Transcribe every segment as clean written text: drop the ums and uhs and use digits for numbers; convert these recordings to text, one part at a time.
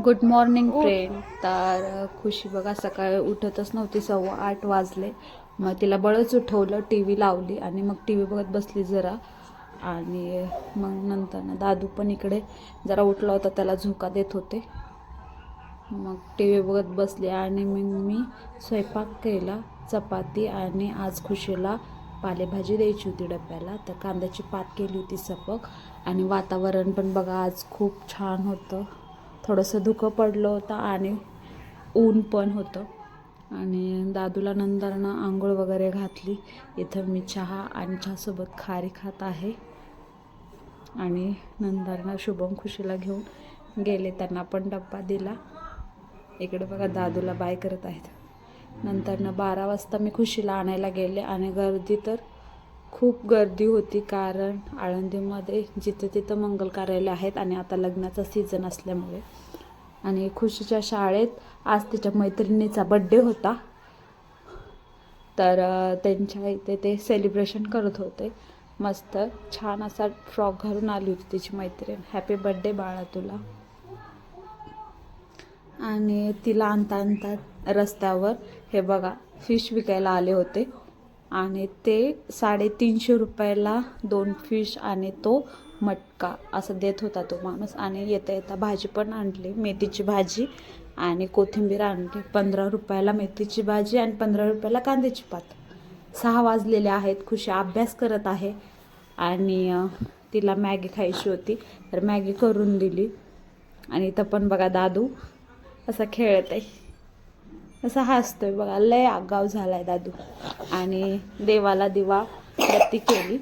Good morning friend. तर खुशी बघा सकाळी उठतच नव्हती, 7:15 वाजले. मग तिला बळच उठवलं, टी व्ही लावली आणि मग टी व्ही बघत बसली जरा. आणि मग नंतर ना दादू पण इकडे जरा उठला होता, त्याला झोका देत होते. मग टी व्ही बघत बसली आणि मी स्वयंपाक केला, चपाती. आणि आज खुशीला पालेभाजी द्यायची होती डब्याला, तर कांद्याची पात केली होती सपक. आणि वातावरण पण बघा आज खूप छान होतं, थोडंसं धुकं पडलं होतं आणि ऊन पण होतं. आणि दादूला नंतरनं आंघोळ वगैरे घातली. इथं मी चहा आणि चहासोबत खारी खात आहे. आणि नंतरनं शुभम खुशीला घेऊन गेले, त्यांना पण डब्बा दिला. इकडे बघा दादूला बाय करत आहेत. नंतरनं 12 वाजता मी खुशीला आणायला गेले आणि गर्दी तर खूप गर्दी होती, कारण आळंदीमध्ये जिथं तिथं मंगल कार्यालय आहेत आणि आता लग्नाचा सीझन असल्यामुळे. आणि खुशीच्या शाळेत आज तिच्या मैत्रिणीचा बड्डे होता, तर त्यांच्या इथे ते सेलिब्रेशन करत होते. मस्त छान असा फ्रॉक घालून आली होती तिची मैत्रीण. हॅपी बड्डे बाळा तुला. आणि तिला आणता रस्त्यावर हे बघा फिश विकायला आले होते आणि ते 350 रुपयाला 2 फिश आणि तो मटका असं देत होता तो माणूस. आणि येता येता भाजी पण आणली, मेथीची भाजी आणि कोथिंबीर आणली. 15 रुपयाला मेथीची भाजी आणि 15 रुपयाला कांद्याची पात. 6 वाजलेले आहेत. खुशी अभ्यास करत आहे आणि तिला मॅगी खायची होती, तर मॅगी करून दिली. आणि इथं पण बघा दादू असा खेळत आहे, असा हसतोय बघा, लय आगाव झालाय दादू. आणि देवाला दिवा बत्ती केली,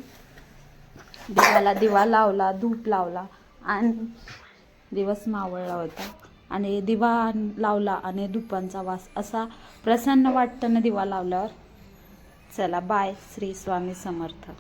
देवाला दिवा लावला, धूप लावला आणि दिवस मावळला होता. आणि दिवा लावला आणि धुपांचा वास असा प्रसन्न वाटतं ना दिवा लावल्यावर. चला बाय. श्री स्वामी समर्थ.